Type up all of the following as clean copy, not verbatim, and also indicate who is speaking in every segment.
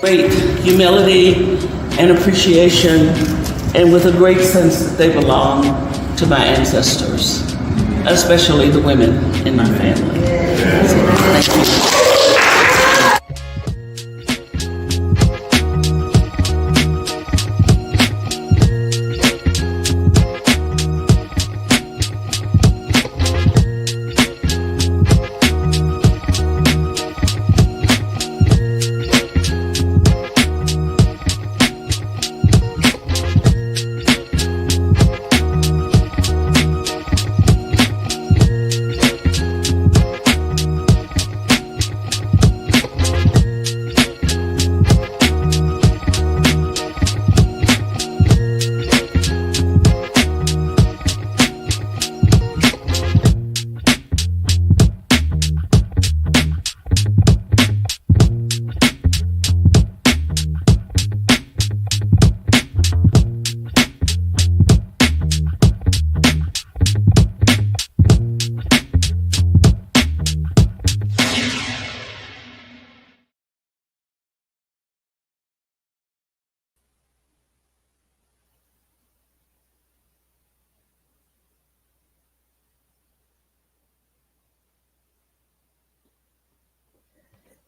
Speaker 1: Great humility and appreciation, and with a great sense that they belong to my ancestors, especially the women in my family. Thank you.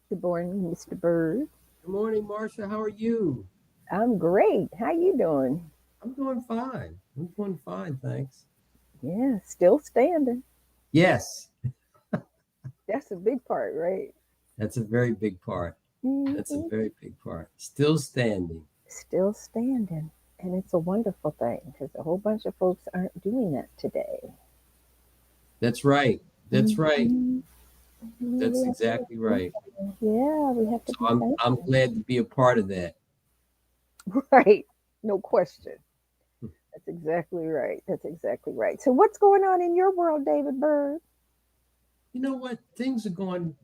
Speaker 2: Good morning, Mr. Byrd.
Speaker 3: Good morning, Marsha. How are you?
Speaker 2: I'm great. How you doing?
Speaker 3: I'm doing fine. I'm doing fine, thanks.
Speaker 2: Yeah, still standing.
Speaker 3: Yes.
Speaker 2: That's a big part, right?
Speaker 3: That's a very big part. That's a very big part. Still standing.
Speaker 2: Still standing. And it's a wonderful thing because a whole bunch of folks aren't doing that today.
Speaker 3: That's right. That's right. That's exactly right.
Speaker 2: Yeah, we have to.
Speaker 3: So I'm glad to be a part of that.
Speaker 2: Right. No question. That's exactly right. That's exactly right. So what's going on in your world, David Byrd?
Speaker 3: You know what? Things are going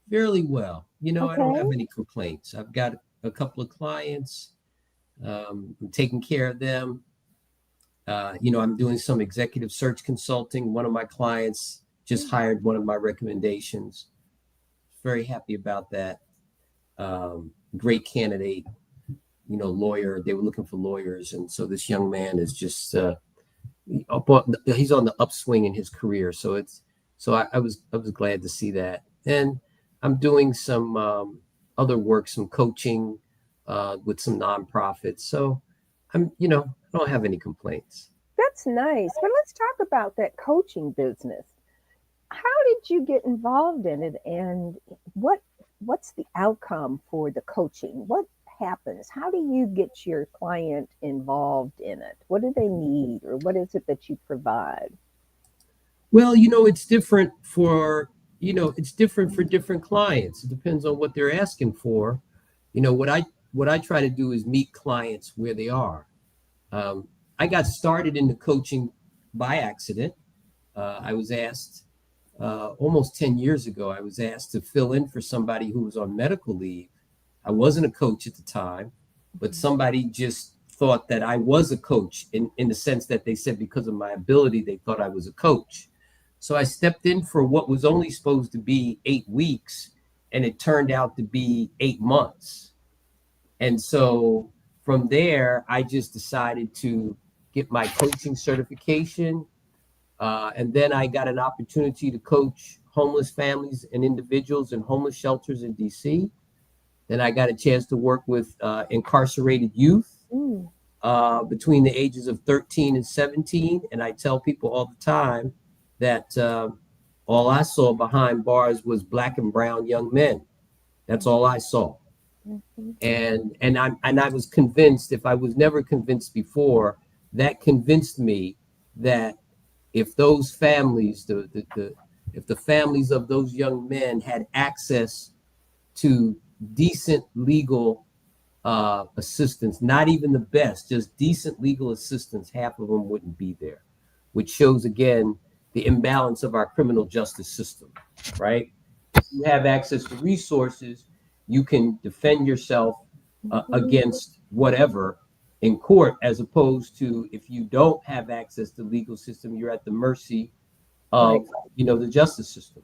Speaker 3: fairly well. I don't have any complaints. I've got a couple of clients. I'm taking care of them. I'm doing some executive search consulting. One of my clients just hired one of my recommendations. Very happy about that. Great candidate, lawyer. They were looking for lawyers. And so this young man is just, he's on the upswing in his career. So I was glad to see that. And I'm doing some other work, some coaching with some nonprofits. So I don't have any complaints.
Speaker 2: That's nice. But let's talk about that coaching business. How did you get involved in it, and what's the outcome for the coaching? What happens? How do you get your client involved in it? What do they need, or what is it that you provide?
Speaker 3: Well, it's different for different clients. It depends on what they're asking for. What I try to do is meet clients where they are. I got started in the coaching by accident. I was asked almost 10 years ago, I was asked to fill in for somebody who was on medical leave. I wasn't a coach at the time, but somebody just thought that I was a coach in the sense that they said because of my ability, they thought I was a coach. So I stepped in for what was only supposed to be 8 weeks, and it turned out to be 8 months. And so from there, I just decided to get my coaching certification. And then I got an opportunity to coach homeless families and individuals in homeless shelters in DC. Then I got a chance to work with incarcerated youth between the ages of 13 and 17. And I tell people all the time that all I saw behind bars was Black and brown young men. That's all I saw. And I was convinced, if I was never convinced before, that convinced me that if those families, if the families of those young men had access to decent legal assistance, not even the best, just decent legal assistance, half of them wouldn't be there, which shows again the imbalance of our criminal justice system, right? If you have access to resources, you can defend yourself against whatever in court, as opposed to if you don't have access to the legal system, you're at the mercy of the justice system.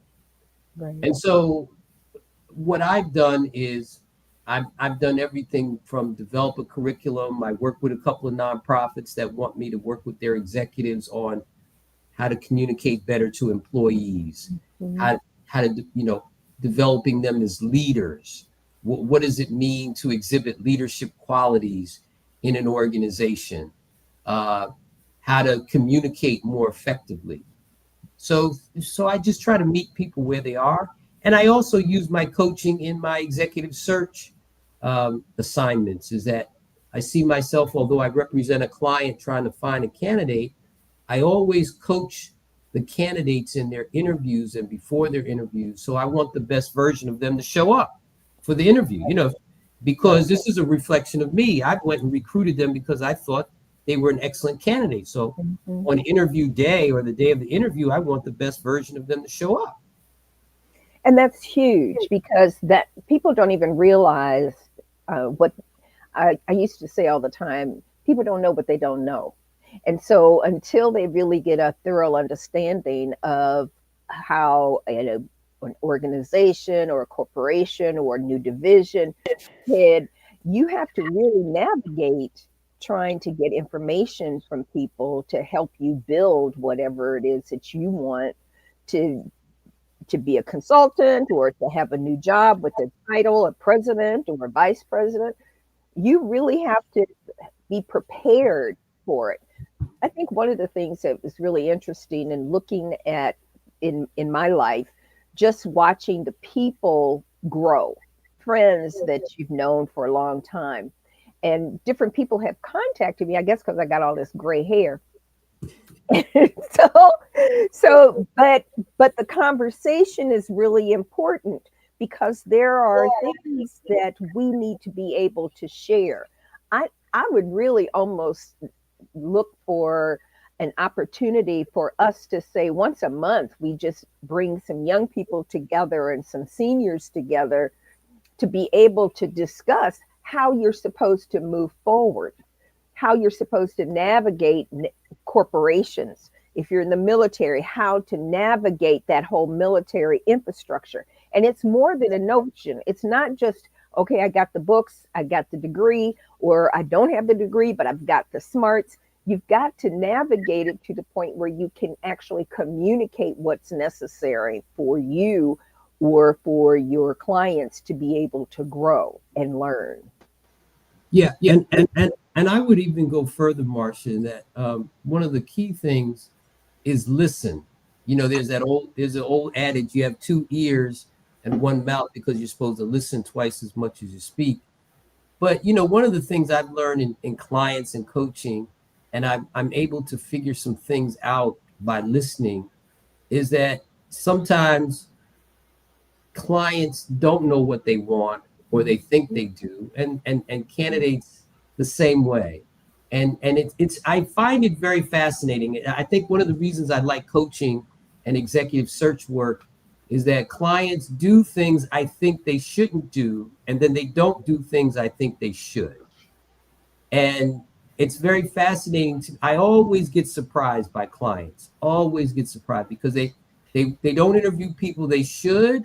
Speaker 3: Right. And so what I've done is I've done everything from develop a curriculum. I work with a couple of nonprofits that want me to work with their executives on how to communicate better to employees,
Speaker 2: Mhm.
Speaker 3: how to developing them as leaders. What does it mean to exhibit leadership qualities in an organization? How to communicate more effectively. So I just try to meet people where they are, and I also use my coaching in my executive search assignments. Is that I see myself, although I represent a client trying to find a candidate, I always coach the candidates in their interviews and before their interviews. So I want the best version of them to show up for the interview, because this is a reflection of me. I went and recruited them because I thought they were an excellent candidate. So
Speaker 2: Mhm.
Speaker 3: on interview day or the day of the interview, I want the best version of them to show up.
Speaker 2: And that's huge because that people don't even realize what I used to say all the time. People don't know what they don't know. And so until they really get a thorough understanding of how an organization or a corporation or a new division head, you have to really navigate trying to get information from people to help you build whatever it is that you want to be a consultant or to have a new job with a title, a president or a vice president. You really have to be prepared for it. I think one of the things that was really interesting in looking at in my life, just watching the people grow, friends that you've known for a long time, and different people have contacted me. I guess because I got all this gray hair. so but the conversation is really important because there are things that we need to be able to share. I would really almost look for an opportunity for us to say once a month we just bring some young people together and some seniors together to be able to discuss how you're supposed to move forward, how you're supposed to navigate corporations. If you're in the military, how to navigate that whole military infrastructure. And it's more than a notion. It's not just, okay, I got the books, I got the degree, or I don't have the degree, but I've got the smarts. You've got to navigate it to the point where you can actually communicate what's necessary for you or for your clients to be able to grow and learn.
Speaker 3: Yeah, and I would even go further, Marsha, in that one of the key things is listen. There's an old adage: you have two ears and one mouth because you're supposed to listen twice as much as you speak. But one of the things I've learned in clients and coaching, and I'm able to figure some things out by listening, is that sometimes clients don't know what they want or they think they do, and candidates the same way. And it's I find it very fascinating. I think one of the reasons I like coaching and executive search work is that clients do things I think they shouldn't do, and then they don't do things I think they should. And it's very fascinating I always get surprised by clients, always get surprised because they don't interview people they should.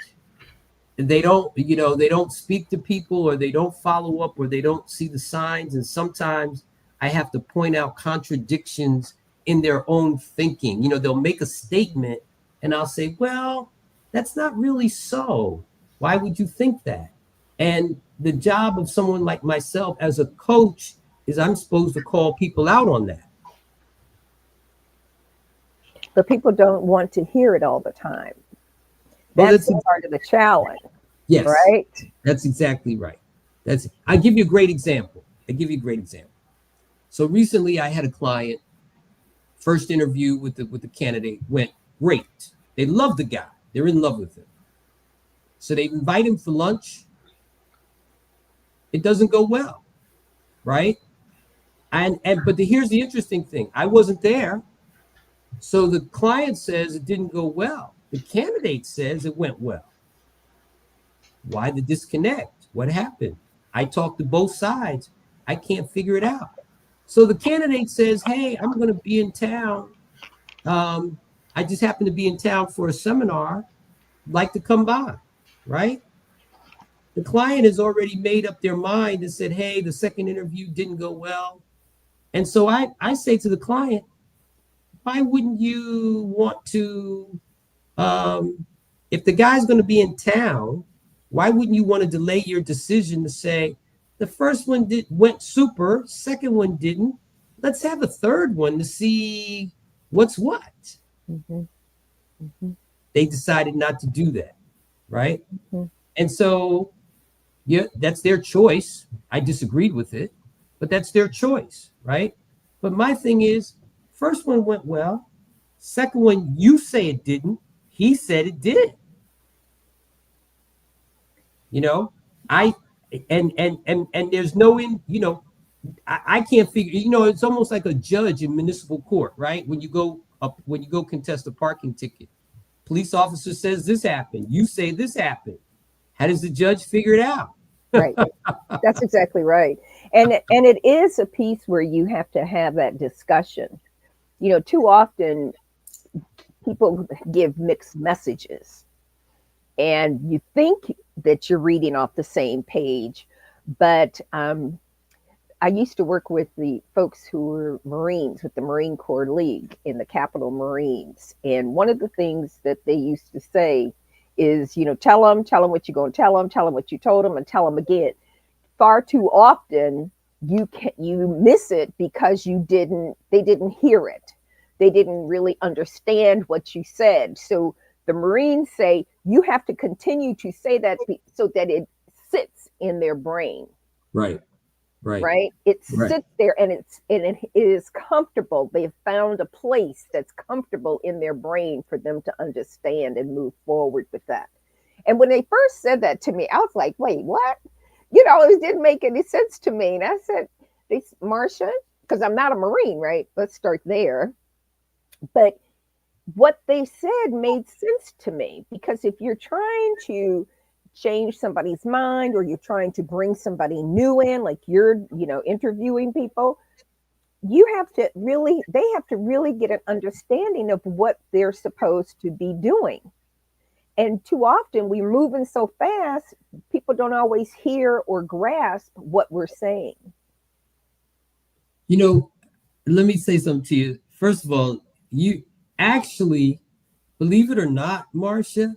Speaker 3: They don't speak to people, or they don't follow up, or they don't see the signs. And sometimes I have to point out contradictions in their own thinking. They'll make a statement and I'll say, well, that's not really so. Why would you think that? And the job of someone like myself as a coach is I'm supposed to call people out on that.
Speaker 2: But people don't want to hear it all the time.
Speaker 3: Well,
Speaker 2: That's part of the challenge,
Speaker 3: yes,
Speaker 2: right?
Speaker 3: that's exactly right. I give you a great example. So recently I had a client, first interview with the candidate went great. They love the guy. They're in love with him. So they invite him for lunch. It doesn't go well, right? But here's the interesting thing. I wasn't there. So the client says it didn't go well. The candidate says it went well. Why the disconnect? What happened? I talked to both sides. I can't figure it out. So the candidate says, hey, I'm going to be in town. I just happen to be in town for a seminar. Like to come by, right? the client has already made up their mind and said, hey, the second interview didn't go well. And so I say to the client, why wouldn't you want to, if the guy's going to be in town, why wouldn't you want to delay your decision to say, the first one went super, second one didn't. Let's have a third one to see what's what.
Speaker 2: Mm-hmm. Mm-hmm.
Speaker 3: They decided not to do that, right?
Speaker 2: Mm-hmm.
Speaker 3: And so, yeah, that's their choice. I disagreed with it, but that's their choice, right? But my thing is, first one went well. Second one, you say it didn't. He said it did. You know, and there's no I can't figure. It's almost like a judge in municipal court, right? When you go contest a parking ticket, police officer says this happened. You say this happened. How does the judge figure it out?
Speaker 2: Right. That's exactly right. And it is a piece where you have to have that discussion. Too often people give mixed messages, and you think that you're reading off the same page, but I used to work with the folks who were Marines with the Marine Corps League in the Capitol Marines. And one of the things that they used to say is, tell them what you're going to tell them what you told them, and tell them again. Far too often you miss it because they didn't hear it. They didn't really understand what you said. So the Marines say you have to continue to say that so that it sits in their brain.
Speaker 3: Right.
Speaker 2: It sits there and it is comfortable. They've found a place that's comfortable in their brain for them to understand and move forward with that. And when they first said that to me, I was like, wait, what? It didn't make any sense to me. And I said, Marsha, because I'm not a Marine, right? Let's start there. But what they said made sense to me, because if you're trying to change somebody's mind, or you're trying to bring somebody new in, like you're interviewing people, they have to really get an understanding of what they're supposed to be doing. And too often we're moving so fast, people don't always hear or grasp what we're saying.
Speaker 3: Let me say something to you. First of all, you actually, believe it or not, Marsha,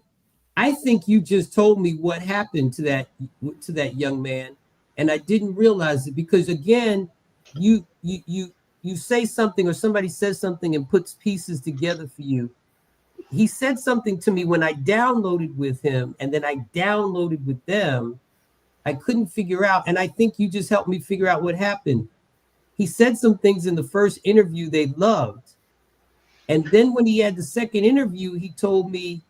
Speaker 3: I think you just told me what happened to that young man, and I didn't realize it, because again, you say something, or somebody says something and puts pieces together for you. He said something to me when I downloaded with him, and then I downloaded with them. I couldn't figure out, and I think you just helped me figure out what happened. He said some things in the first interview they loved, and then when he had the second interview, he told me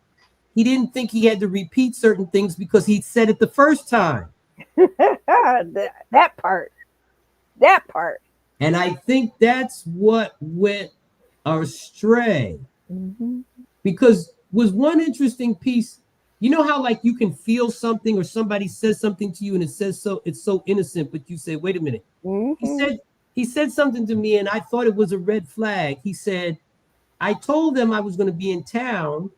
Speaker 3: he didn't think he had to repeat certain things because he said it the first time.
Speaker 2: that part.
Speaker 3: And I think that's what went astray.
Speaker 2: Mm-hmm.
Speaker 3: Because was one interesting piece, how like you can feel something, or somebody says something to you and it's so innocent, but you say, wait a minute.
Speaker 2: Mm-hmm.
Speaker 3: He said something to me and I thought it was a red flag. He said, I told them I was going to be in town,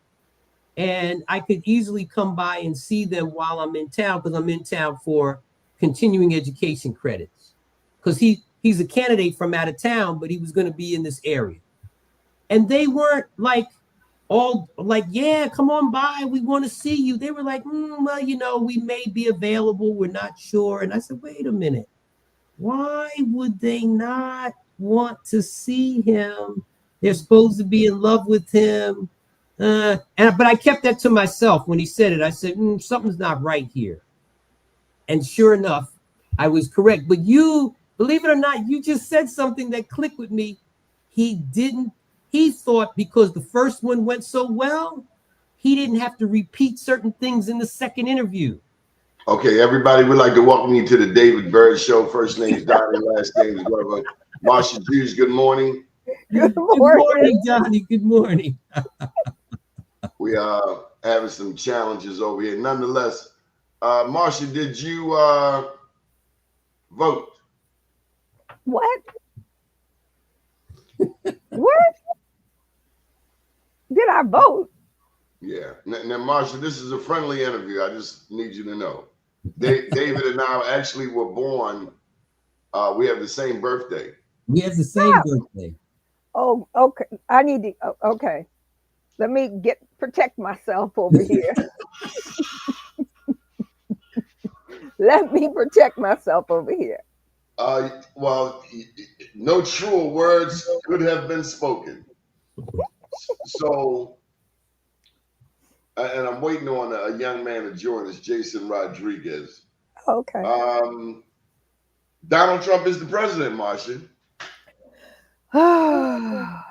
Speaker 3: and I could easily come by and see them while I'm in town, because I'm in town for continuing education credits. Because he's a candidate from out of town, but he was going to be in this area. And they weren't like all like, yeah, come on by, we want to see you. They were like, well, we may be available, we're not sure. And I said, wait a minute, why would they not want to see him? They're supposed to be in love with him. But I kept that to myself when he said it. I said, something's not right here. And sure enough, I was correct. But you, believe it or not, you just said something that clicked with me. He thought because the first one went so well, he didn't have to repeat certain things in the second interview.
Speaker 4: Okay, everybody, we'd like to welcome you to the David Byrd Show. First name is Doni, last name is whatever. Marsha Jews, good morning.
Speaker 2: Good morning,
Speaker 3: Doni. Good morning.
Speaker 4: We are having some challenges over here. Nonetheless, Marsha, did you vote?
Speaker 2: What? What? Did I vote?
Speaker 4: Yeah. Now, Marsha, this is a friendly interview. I just need you to know. David and I actually were born. We have the same birthday.
Speaker 3: We have the same birthday.
Speaker 2: Oh, okay. I need to. Okay, let me protect myself over here. Let me protect myself over here.
Speaker 4: Well, no truer words could have been spoken. So, and I'm waiting on a young man to join us, Jason Rodriguez.
Speaker 2: Okay.
Speaker 4: Donald Trump is the president, Marsha. Well,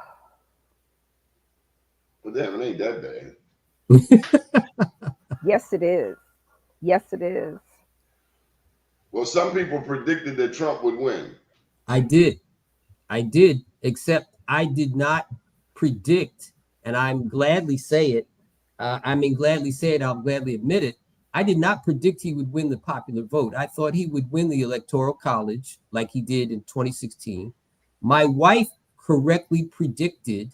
Speaker 4: damn, it ain't that bad.
Speaker 2: Yes, it is. Yes, it is.
Speaker 4: Well, some people predicted that Trump would win.
Speaker 3: I did, except I did not predict, and I'm gladly say it. I'll gladly admit it. I did not predict he would win the popular vote. I thought he would win the Electoral College like he did in 2016. My wife correctly predicted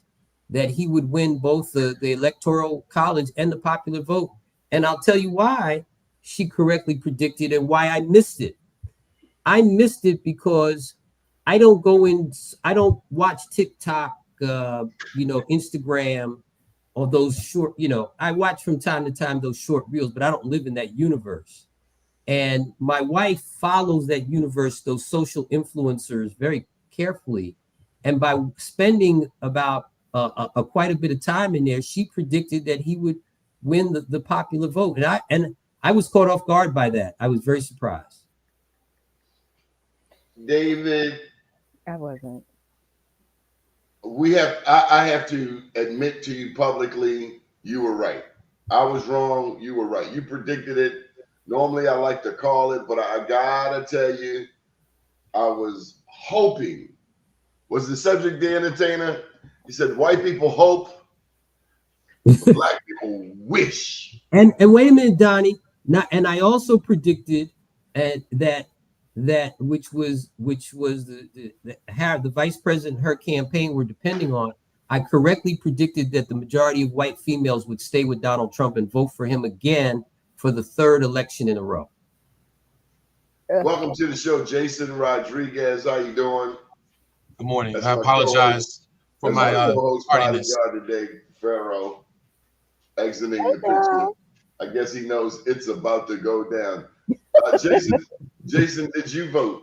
Speaker 3: that he would win both the Electoral College and the popular vote. And I'll tell you why she correctly predicted and why I missed it. I missed it because I don't watch TikTok, Instagram, or those short, I watch from time to time those short reels, but I don't live in that universe. And my wife follows that universe, those social influencers, very carefully. And by spending about quite a bit of time in there, she predicted that he would win the popular vote. And I was caught off guard by that. I was very surprised.
Speaker 4: David,
Speaker 2: I wasn't.
Speaker 4: I have to admit to you publicly, you were right. I was wrong, you were right. You predicted it. Normally I like to call it, but I gotta tell you, I was hoping. Was the subject the entertainer? He said white people hope, black people wish.
Speaker 3: And wait a minute, Donnie. And I also predicted that which was the vice president and her campaign were depending on. I correctly predicted that the majority of white females would stay with Donald Trump and vote for him again for the third election in a row.
Speaker 4: Welcome to the show, Jason Rodriguez. How you doing?
Speaker 5: Good morning. I apologize for my tardiness
Speaker 4: today, Pharaoh, exiting the picture. I guess he knows it's about to go down. Jason, did you vote?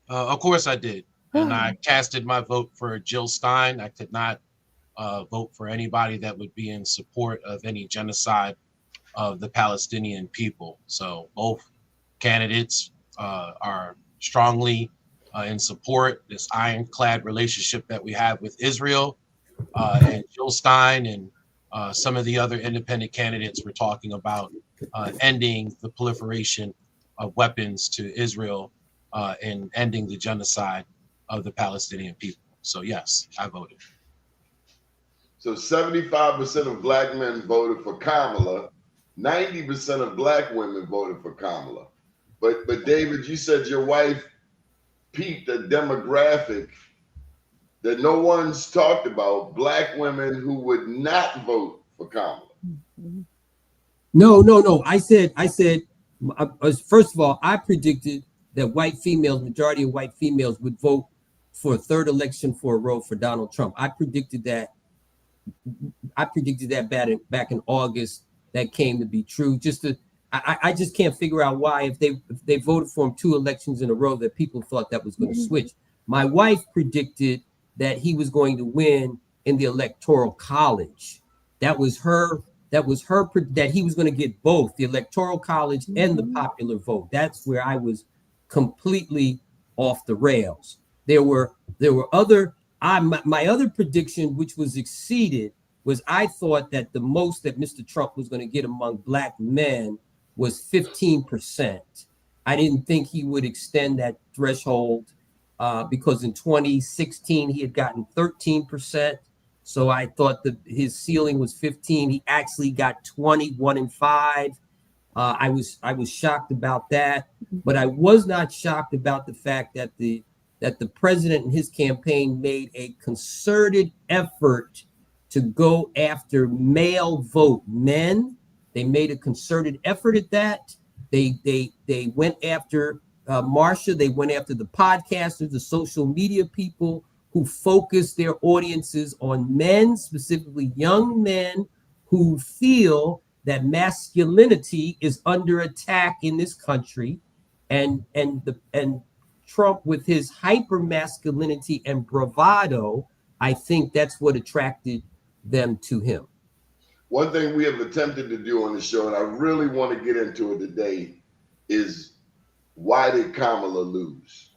Speaker 5: Of course I did. And I casted my vote for Jill Stein. I could not vote for anybody that would be in support of any genocide of the Palestinian people. So both candidates are strongly in support this ironclad relationship that we have with Israel. And Jill Stein and some of the other independent candidates were talking about ending the proliferation of weapons to Israel and ending the genocide of the Palestinian people. So yes, I voted.
Speaker 4: So 75% of black men voted for Kamala. 90% of black women voted for Kamala. But David, you said your wife peeped a demographic that no one's talked about, black women who would not vote for Kamala.
Speaker 3: No. I said, first of all, I predicted that majority of white females would vote for a third election for a row for Donald Trump. I predicted that back in August. That came to be true. I just can't figure out why, if they voted for him 2 elections in a row, that people thought that was going to switch. My wife predicted that he was going to win in the Electoral College. That he was going to get both the Electoral College and the popular vote. That's where I was completely off the rails. There were my other prediction, which was exceeded, was I thought that the most that Mr. Trump was going to get among black men was 15%. I didn't think he would extend that threshold because in 2016 he had gotten 13%. So I thought that his ceiling was 15. He actually got 21 and 5. I was shocked about that, but I was not shocked about the fact that the president and his campaign made a concerted effort to go after male vote men. They made a concerted effort at that. They went after Marsha. They went after the podcasters, the social media people who focus their audiences on men, specifically young men, who feel that masculinity is under attack in this country, and Trump, with his hyper masculinity and bravado, I think that's what attracted them to him.
Speaker 4: One thing we have attempted to do on the show, and I really want to get into it today, is why did Kamala lose?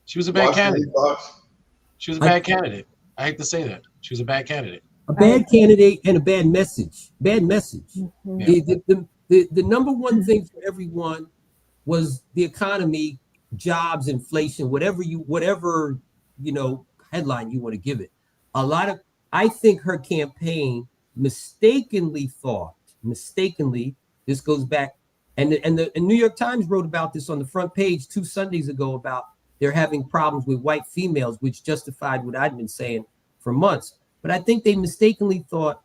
Speaker 5: She was a bad candidate.
Speaker 4: Thoughts?
Speaker 5: She was a bad candidate. I hate to say that. She was a bad candidate.
Speaker 3: A bad candidate and a bad message. Bad message.
Speaker 2: Mm-hmm.
Speaker 5: Yeah.
Speaker 3: The number one thing for everyone was the economy, jobs, inflation, whatever headline you want to give it. I think her campaign mistakenly, this goes back, and the New York Times wrote about this on the front page 2 Sundays ago, about they're having problems with white females, which justified what I'd been saying for months. But I think they mistakenly thought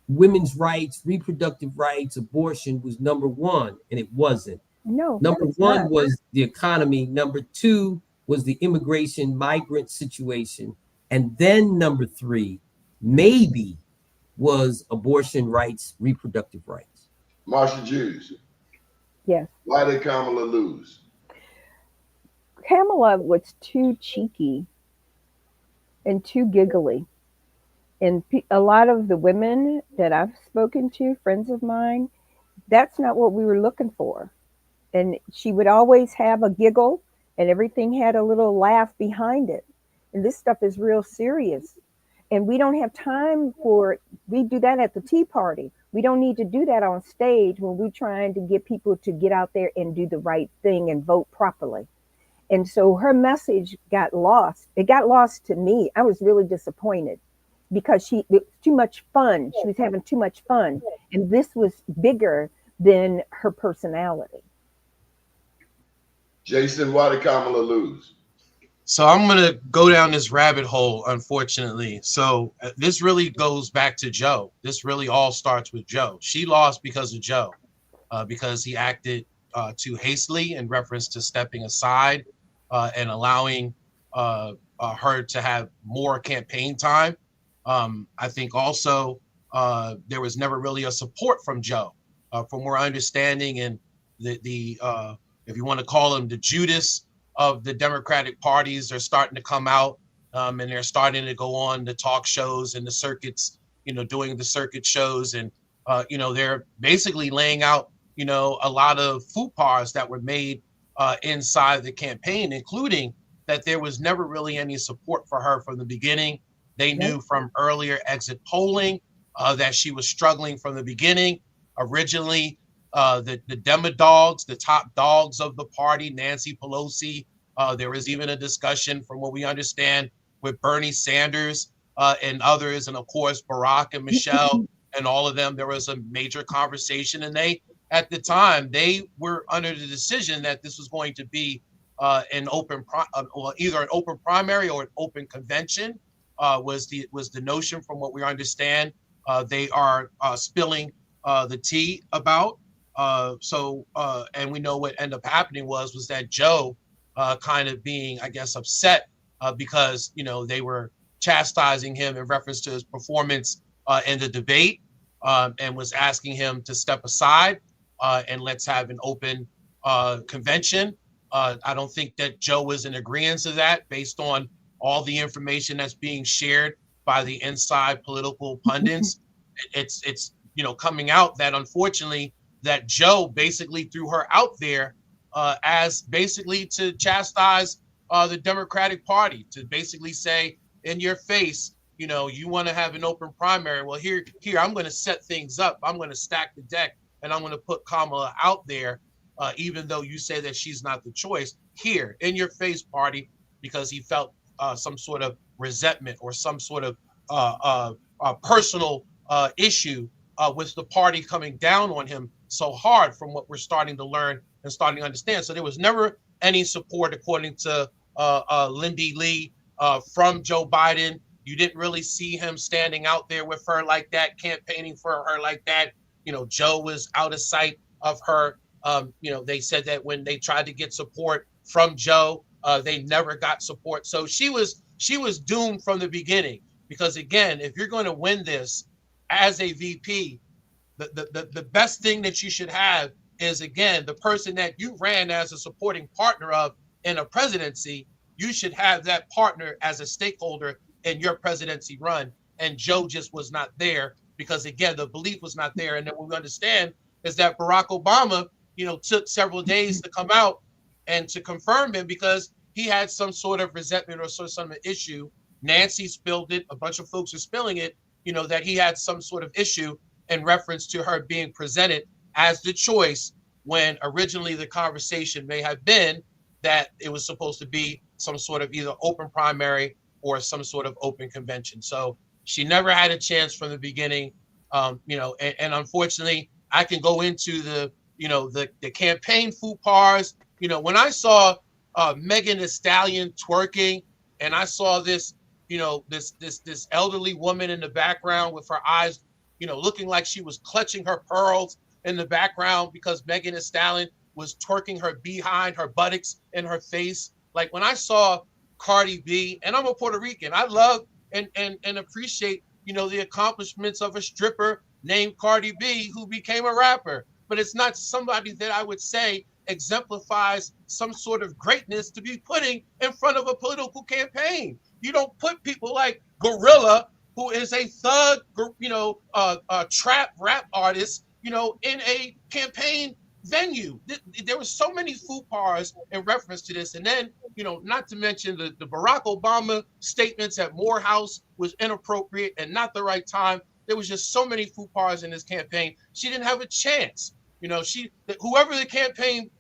Speaker 3: women's rights, reproductive rights, abortion was number one, and it wasn't.
Speaker 2: No.
Speaker 3: Number one was the economy. Number 2 was the immigration migrant situation. And then number 3, maybe, was abortion rights, reproductive rights.
Speaker 4: Marsha Jews.
Speaker 2: Yes.
Speaker 4: Why did Kamala lose?
Speaker 2: Kamala was too cheeky and too giggly. And a lot of the women that I've spoken to, friends of mine, that's not what we were looking for. And she would always have a giggle, and everything had a little laugh behind it. And this stuff is real serious. And we don't have time for, we do that at the Tea Party. We don't need to do that on stage when we're trying to get people to get out there and do the right thing and vote properly. And so her message got lost. It got lost to me. I was really disappointed because it was too much fun. She was having too much fun. And this was bigger than her personality.
Speaker 4: Jason, why did Kamala lose?
Speaker 5: So I'm going to go down this rabbit hole, unfortunately. So this really goes back to Joe. This really all starts with Joe. She lost because of Joe, because he acted too hastily in reference to stepping aside and allowing her to have more campaign time. I think also there was never really a support from Joe, from our understanding, and the if you want to call him the Judas of the Democratic parties, are starting to come out, and they're starting to go on the talk shows and the circuits, doing the circuit shows, and they're basically laying out a lot of faux pas that were made inside the campaign, including that there was never really any support for her from the beginning. They knew from earlier exit polling that she was struggling from the beginning. Originally, the demagogues, the top dogs of the party, Nancy Pelosi. There was even a discussion, from what we understand, with Bernie Sanders and others, and of course Barack and Michelle and all of them. There was a major conversation, and they, at the time, they were under the decision that this was going to be either an open primary or an open convention. Was the notion, from what we understand. They are spilling the tea about. And we know what ended up happening was that Joe kind of being, I guess, upset because they were chastising him in reference to his performance in the debate, and was asking him to step aside and let's have an open convention. I don't think that Joe was in agreement to that, based on all the information that's being shared by the inside political pundits. It's coming out that, unfortunately, that Joe basically threw her out there as basically to chastise the Democratic Party, to basically say in your face, you want to have an open primary. Well, here, I'm going to set things up. I'm going to stack the deck, and I'm going to put Kamala out there, even though you say that she's not the choice. Here, in your face, party, because he felt some sort of resentment or some sort of personal issue with the party coming down on him so hard, from what we're starting to learn and starting to understand. So there was never any support, according to Lindy Lee, from Joe Biden. You didn't really see him standing out there with her like that, campaigning for her like that. Joe was out of sight of her. They said that when they tried to get support from Joe, they never got support. So she was doomed from the beginning, because again, if you're going to win this as a VP, the best thing that you should have is, again, the person that you ran as a supporting partner of in a presidency. You should have that partner as a stakeholder in your presidency run. And Joe just was not there because, again, the belief was not there. And then what we understand is that Barack Obama, took several days to come out and to confirm him because he had some sort of resentment or some issue. Nancy spilled it. A bunch of folks are spilling it, that he had some sort of issue in reference to her being presented as the choice, when originally the conversation may have been that it was supposed to be some sort of either open primary or some sort of open convention. So she never had a chance from the beginning. And unfortunately, I can go into the campaign faux pas. When I saw Megan Thee Stallion twerking, and I saw this, this elderly woman in the background with her eyes, looking like she was clutching her pearls in the background because Megan Thee Stallion was twerking her behind, her buttocks, in her face. Like when I saw Cardi B, and I'm a Puerto Rican, I love and appreciate, the accomplishments of a stripper named Cardi B who became a rapper. But it's not somebody that I would say exemplifies some sort of greatness to be putting in front of a political campaign. You don't put people like Gorilla, who is a thug, trap rap artist, in a campaign venue. There were so many faux pas in reference to this. And then, not to mention the Barack Obama statements at Morehouse was inappropriate and not the right time. There was just so many faux pas in this campaign. She didn't have a chance. Whoever the campaign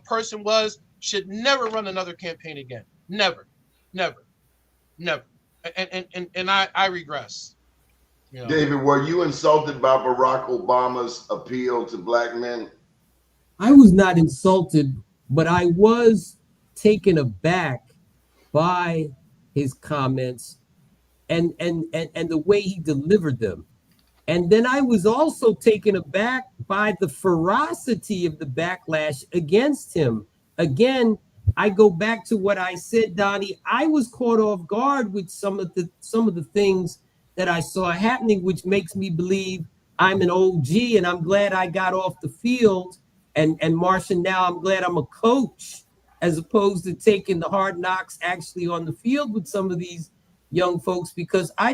Speaker 5: person was should never run another campaign again. Never. And I regress.
Speaker 4: David, were you insulted by Barack Obama's appeal to black men?
Speaker 3: I was not insulted, but I was taken aback by his comments and the way he delivered them. And then I was also taken aback by the ferocity of the backlash against him. Again, I go back to what I said, Doni. I was caught off guard with some of the things that I saw happening, which makes me believe I'm an OG, and I'm glad I got off the field. And Marsha, now I'm glad I'm a coach, as opposed to taking the hard knocks actually on the field with some of these young folks, because I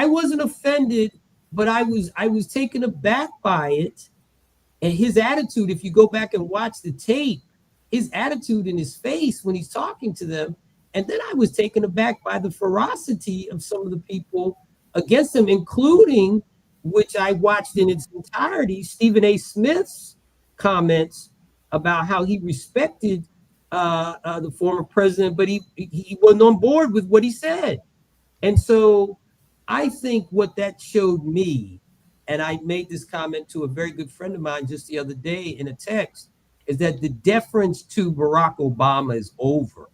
Speaker 3: wasn't offended, but I was taken aback by it. And his attitude, if you go back and watch the tape, his attitude in his face when he's talking to them. And then I was taken aback by the ferocity of some of the people against him, including, which I watched in its entirety, Stephen A. Smith's comments about how he respected the former president, but he wasn't on board with what he said. And so I think what that showed me, and I made this comment to a very good friend of mine just the other day in a text, is that the deference to Barack Obama is over.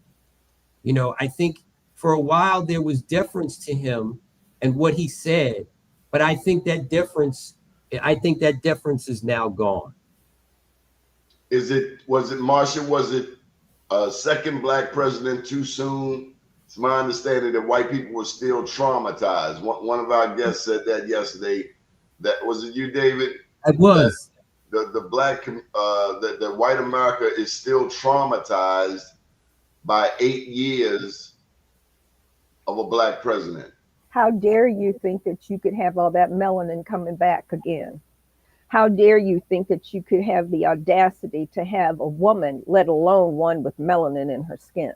Speaker 3: I think for a while there was deference to him and what he said, but I think that deference is now gone.
Speaker 4: Was it Marsha? Was it a second black president too soon? It's my understanding that white people were still traumatized. One of our guests said that yesterday. That was it you, David?
Speaker 3: It was.
Speaker 4: The black, the white America is still traumatized by 8 years of a black president.
Speaker 2: How dare you think that you could have all that melanin coming back again? How dare you think that you could have the audacity to have a woman, let alone one with melanin in her skin?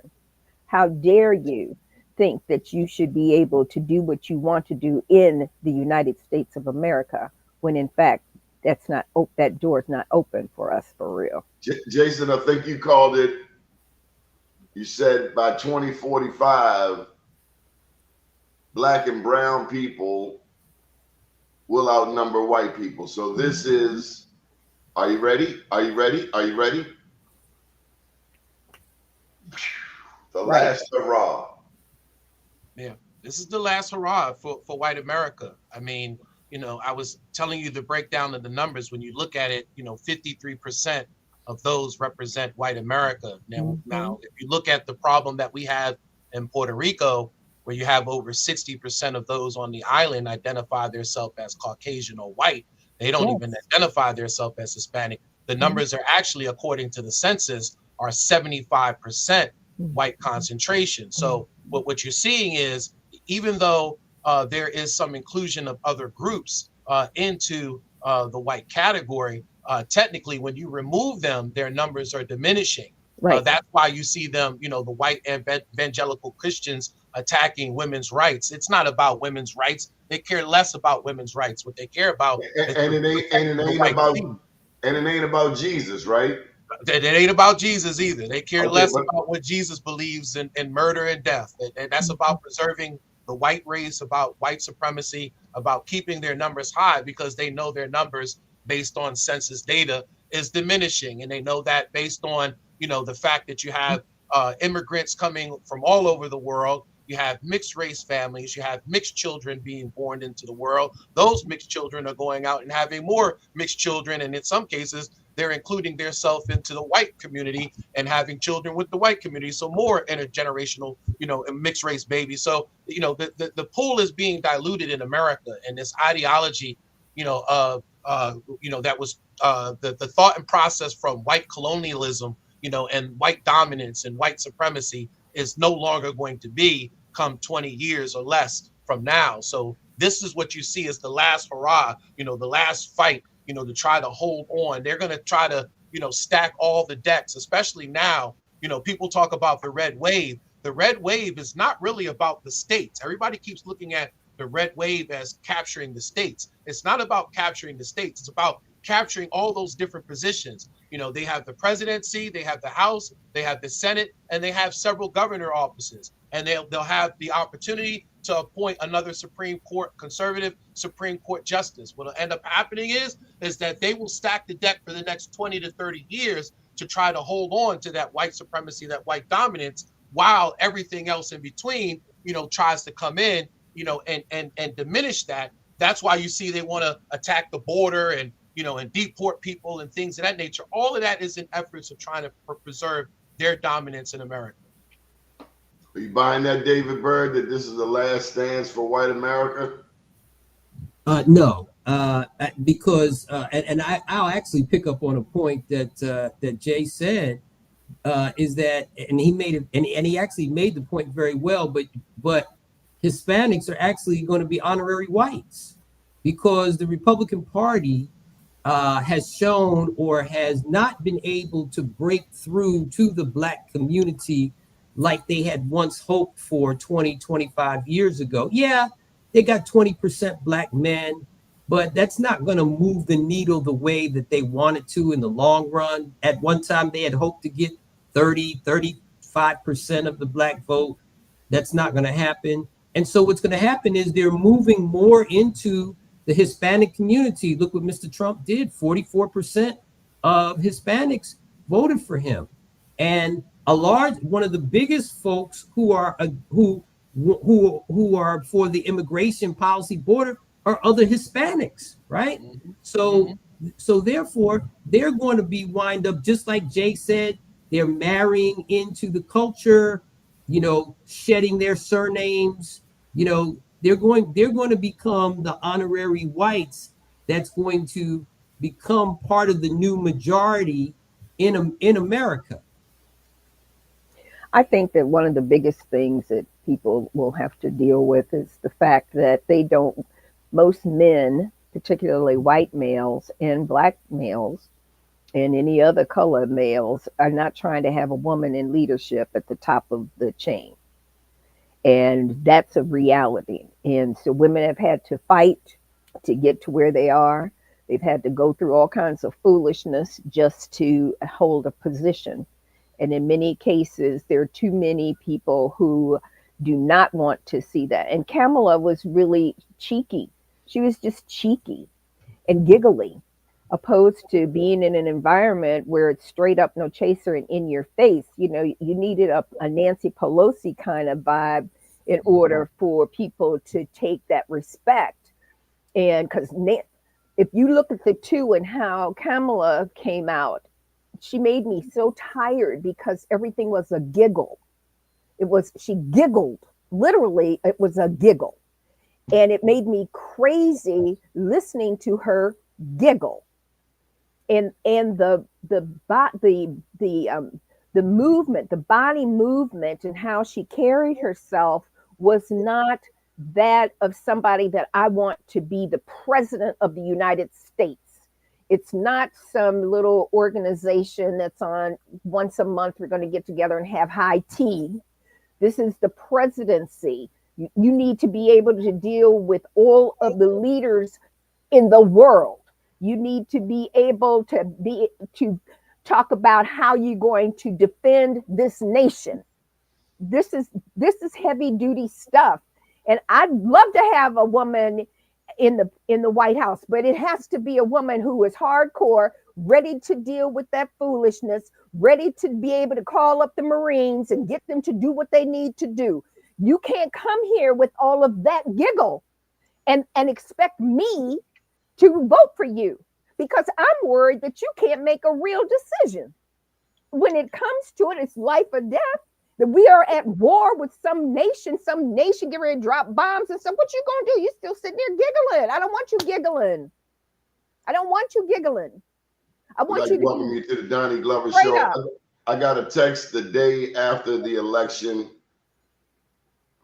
Speaker 2: How dare you think that you should be able to do what you want to do in the United States of America, when in fact that door is not open for us for real?
Speaker 4: Jason, I think you called it. You said by 2045, black and brown people will outnumber white people. So this is. Are you ready? Are you ready? Are you ready? The last hurrah.
Speaker 5: Yeah, this is the last hurrah for white America. I mean, I was telling you the breakdown of the numbers. When you look at it, 53% of those represent white America. Now, if you look at the problem that we have in Puerto Rico, where you have over 60% of those on the island identify themselves as Caucasian or white, they don't even identify themselves as Hispanic. The numbers are actually, according to the census, are 75% white concentration. So what you're seeing is, even though there is some inclusion of other groups into the white category, technically, when you remove them, their numbers are diminishing. That's why you see them, the white evangelical Christians attacking women's rights. It's not about women's rights. They care less about women's rights. What they care about
Speaker 4: and it ain't about Jesus, right?
Speaker 5: It ain't about Jesus either. They care less about what Jesus believes in murder and death. And that's about preserving the white race, about white supremacy, about keeping their numbers high, because they know their numbers based on census data is diminishing. And they know that based on, the fact that you have immigrants coming from all over the world. You have mixed race families, you have mixed children being born into the world. Those mixed children are going out and having more mixed children. And in some cases, they're including themselves into the white community and having children with the white community. So more intergenerational, mixed race babies. So, the pool is being diluted in America, and this ideology, that was the thought and process from white colonialism, and white dominance and white supremacy is no longer going to be come 20 years or less from now. So this is what you see as the last hurrah, the last fight, to try to hold on. They're going to try to, stack all the decks, especially now. People talk about the red wave. The red wave is not really about the states. Everybody keeps looking at the red wave as capturing the states. It's not about capturing the states. It's about capturing all those different positions. They have the presidency, they have the House, they have the Senate, and they have several governor offices. And they'll have the opportunity to appoint another Supreme Court, conservative Supreme Court justice. What'll end up happening is that they will stack the deck for the next 20 to 30 years to try to hold on to that white supremacy, that white dominance, while everything else in between, tries to come in, and diminish that. That's why you see they want to attack the border and deport people and things of that nature. All of that is in efforts of trying to preserve their dominance in America.
Speaker 4: Are you buying that, David Byrd, that this is the last stance for white America?
Speaker 3: No, because I'll actually pick up on a point that Jay said, is that, and he made it, and he actually made the point very well. But Hispanics are actually going to be honorary whites, because the Republican Party has shown or has not been able to break through to the Black community like they had once hoped for 20, 25 years ago. Yeah, they got 20% Black men, but that's not going to move the needle the way that they wanted to in the long run. At one time, they had hoped to get 30, 35% of the Black vote. That's not going to happen. And so what's going to happen is they're moving more into the Hispanic community. Look what Mr. Trump did. 44% of Hispanics voted for him. And one of the biggest folks who are for the immigration policy border are other Hispanics, right? So therefore, they're going to be wind up, just like Jay said, they're marrying into the culture, shedding their surnames, they're going to become the honorary whites that's going to become part of the new majority in America.
Speaker 2: I think that one of the biggest things that people will have to deal with is the fact that most men, particularly white males and Black males and any other color males, are not trying to have a woman in leadership at the top of the chain. And that's a reality. And so women have had to fight to get to where they are. They've had to go through all kinds of foolishness just to hold a position. And in many cases, there are too many people who do not want to see that. And Kamala was really cheeky. She was just cheeky and giggly, opposed to being in an environment where it's straight up, no chaser, and in your face. You needed a Nancy Pelosi kind of vibe in order for people to take that respect. And because if you look at the two and how Kamala came out, she made me so tired because everything was a giggle. She giggled. Literally, it was a giggle. And it made me crazy listening to her giggle. And the movement, the body movement, and how she carried herself was not that of somebody that I want to be the president of the United States. It's not some little organization that's on once a month, we're going to get together and have high tea. This is the presidency. You need to be able to deal with all of the leaders in the world. You need to be able to talk about how you're going to defend this nation. This is heavy duty stuff. And I'd love to have a woman in the White House, but it has to be a woman who is hardcore, ready to deal with that foolishness, ready to be able to call up the Marines and get them to do what they need to do. You can't come here with all of that giggle and expect me to vote for you, because I'm worried that you can't make a real decision. When it comes to it, it's life or death. That we are at war with some nation getting ready to drop bombs and stuff. What you gonna do? You still sitting there giggling. I don't want you giggling. I don't want you giggling. I want you to
Speaker 4: welcome you to the Donnie Glover
Speaker 2: straight
Speaker 4: Show.
Speaker 2: up.
Speaker 4: I got a text the day after the election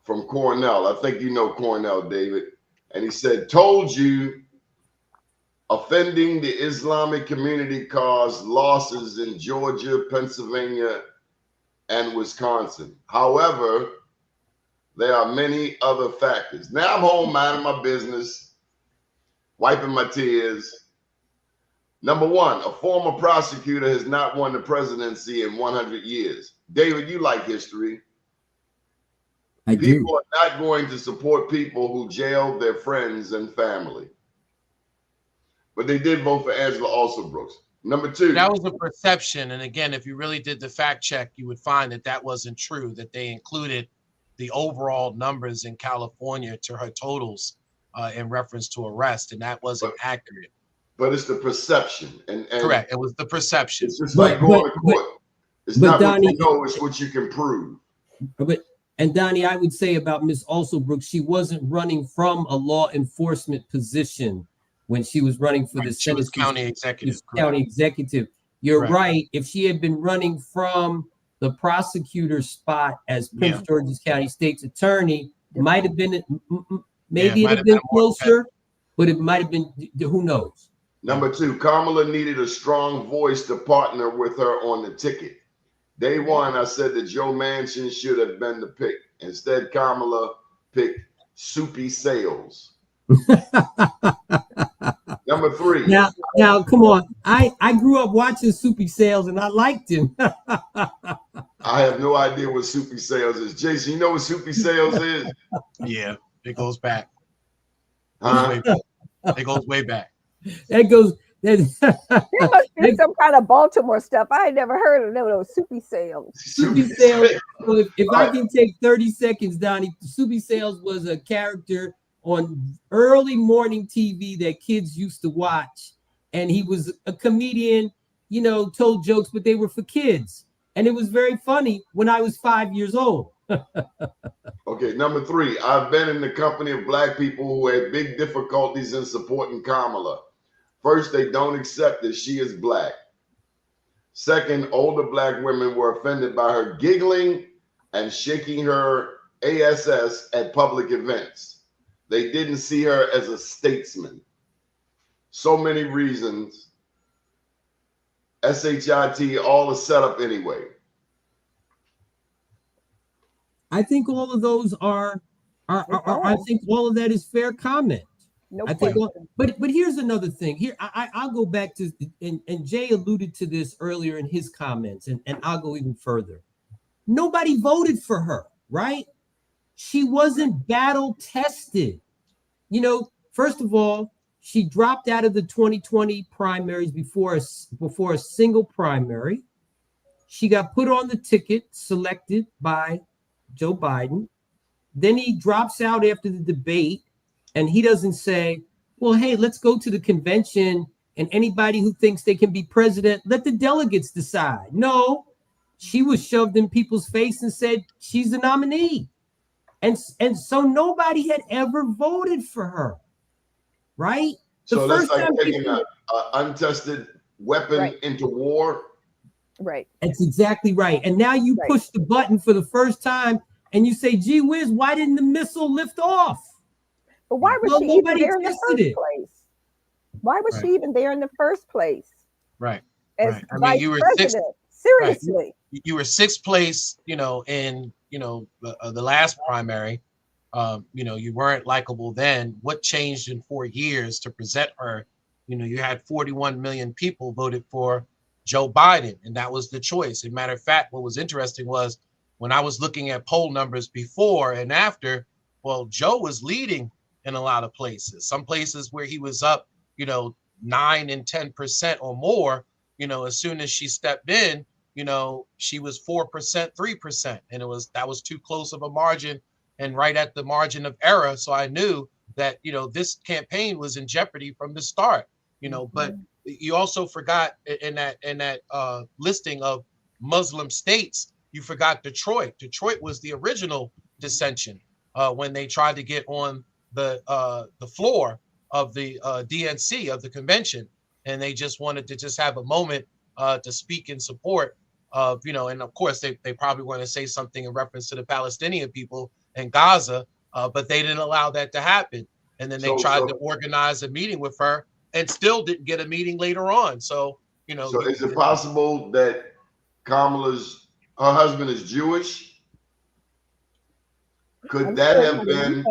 Speaker 4: from Cornell. I think you know Cornell, David. And he said, told you offending the Islamic community caused losses in Georgia, Pennsylvania, and Wisconsin. However, there are many other factors. Now I'm home minding my business, wiping my tears. Number one, a former prosecutor has not won the presidency in 100 years. David, you like history.
Speaker 3: I do.
Speaker 4: People are not going to support people who jailed their friends and family. But they did vote for Angela Alsobrooks. Number two.
Speaker 5: That was a perception. And again, if you really did the fact check, you would find that that wasn't true, that they included the overall numbers in California to her totals in reference to arrest. And that wasn't accurate.
Speaker 4: But it's the perception. And
Speaker 5: correct. It was the perception.
Speaker 4: It's just like going to court. It's not Donnie, what you know, it's what you can prove.
Speaker 3: And Donnie, I would say about Miss Alsobrooks, she wasn't running from a law enforcement position when she was running for the Senate.
Speaker 5: County executive.
Speaker 3: County executive. You're right. If she had been running from the prosecutor spot as Prince George's County State's attorney, might have been, maybe it'd have been closer, but it might have been, who knows?
Speaker 4: Number two, Kamala needed a strong voice to partner with her on the ticket. Day one, I said that Joe Manchin should have been the pick. Instead, Kamala picked Soupy Sales. Number three.
Speaker 3: Now, come on. I grew up watching Soupy Sales and I liked him.
Speaker 4: I have no idea what Soupy Sales is. Jason, you know what Soupy Sales is?
Speaker 5: Yeah, it goes back.
Speaker 4: Huh?
Speaker 5: It goes way back.
Speaker 3: That goes.
Speaker 2: There must be some kind of Baltimore stuff. I ain't never heard of those Soupy Sales.
Speaker 3: Soupy Sales. Well, if I can take 30 seconds, Donnie, Soupy Sales was a character on early morning TV that kids used to watch. And he was a comedian, you know, told jokes, but they were for kids. And it was very funny when I was 5 years old.
Speaker 4: Okay, number three, I've been in the company of Black people who had big difficulties in supporting Kamala. First, they don't accept that she is Black. Second, older Black women were offended by her giggling and shaking her ass at public events. They didn't see her as a statesman. So many reasons. SHIT, all is set up anyway.
Speaker 3: I think all of those are I think all of that is fair comment.
Speaker 2: No
Speaker 3: I think,
Speaker 2: question.
Speaker 3: but here's another thing. Here, I'll go back to, and Jay alluded to this earlier in his comments, and I'll go even further. Nobody voted for her, right? She wasn't battle tested. You know, first of all, she dropped out of the 2020 primaries before a single primary. She got put on the ticket, selected by Joe Biden. Then he drops out after the debate. And he doesn't say, well, hey, let's go to the convention, and anybody who thinks they can be president, let the delegates decide. No, she was shoved in people's face and said she's the nominee. And so nobody had ever voted for her, right?
Speaker 4: So that's like taking an untested weapon into war.
Speaker 2: Right.
Speaker 3: That's exactly right. And now you push the button for the first time and you say, gee whiz, why didn't the missile lift off?
Speaker 2: But why was she even there in the first place? Why was she even there in the first place?
Speaker 5: Right.
Speaker 2: As
Speaker 5: I mean, you were
Speaker 2: president. Seriously.
Speaker 5: Right. You were sixth place, in the last primary. You weren't likable then. What changed in 4 years to present her? You had 41 million people voted for Joe Biden, and that was the choice. As a matter of fact, what was interesting was when I was looking at poll numbers before and after, well, Joe was leading in a lot of places. Some places where he was up, 9 and 10% or more, as soon as she stepped in, she was 4%, 3%. And that was too close of a margin and right at the margin of error. So I knew that, this campaign was in jeopardy from the start, but you also forgot in that listing of Muslim states, you forgot Detroit. Detroit was the original dissension when they tried to get on the floor of the DNC, of the convention. And they just wanted to just have a moment to speak in support of, and of course they probably want to say something in reference to the Palestinian people in Gaza, but they didn't allow that to happen. And then they tried to organize a meeting with her and still didn't get a meeting later on. So,
Speaker 4: So is it possible that her husband is Jewish? Could that have been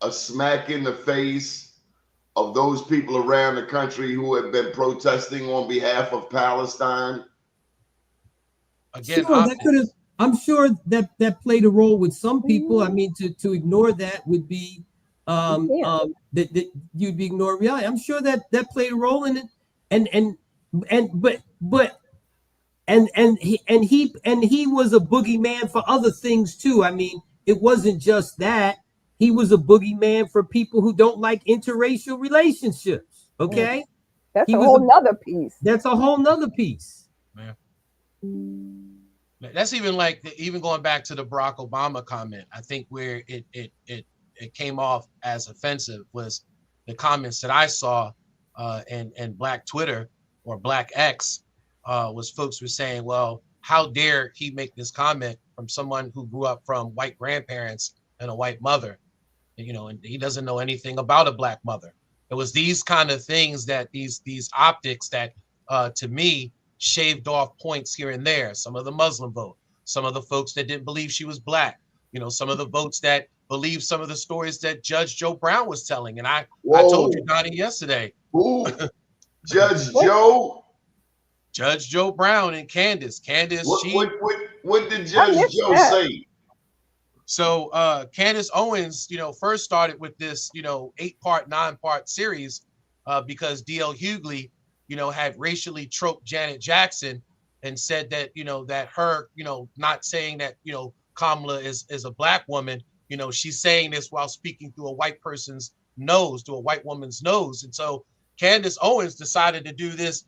Speaker 4: a smack in the face of those people around the country who have been protesting on behalf of Palestine?
Speaker 3: Again, sure, I'm sure that played a role with some people. I mean, to ignore that would be that you'd be ignoring reality. I'm sure that played a role in it, he was a boogeyman for other things too. I mean, it wasn't just that. He was a boogeyman for people who don't like interracial relationships. Okay,
Speaker 2: that's a whole nother piece.
Speaker 3: That's a whole nother piece.
Speaker 5: Yeah. That's even going back to the Barack Obama comment. I think where it came off as offensive was the comments that I saw in Black Twitter or Black X was folks were saying, well, how dare he make this comment from someone who grew up from white grandparents and a white mother, and he doesn't know anything about a Black mother. It was these kind of things that these optics that to me shaved off points here and there. Some of the Muslim vote, some of the folks that didn't believe she was Black, some of the votes that believe some of the stories that Judge Joe Brown was telling. And I told you, Doni, yesterday.
Speaker 4: Who? Judge Joe?
Speaker 5: Judge Joe Brown and Candace.
Speaker 4: What did Judge Joe say?
Speaker 5: So Candace Owens, first started with this, 8-part, 9-part series because D.L. Hughley, had racially troped Janet Jackson and said that, that her, not saying that, Kamala is a Black woman, she's saying this while speaking through a white person's nose, through a white woman's nose. And so Candace Owens decided to do this,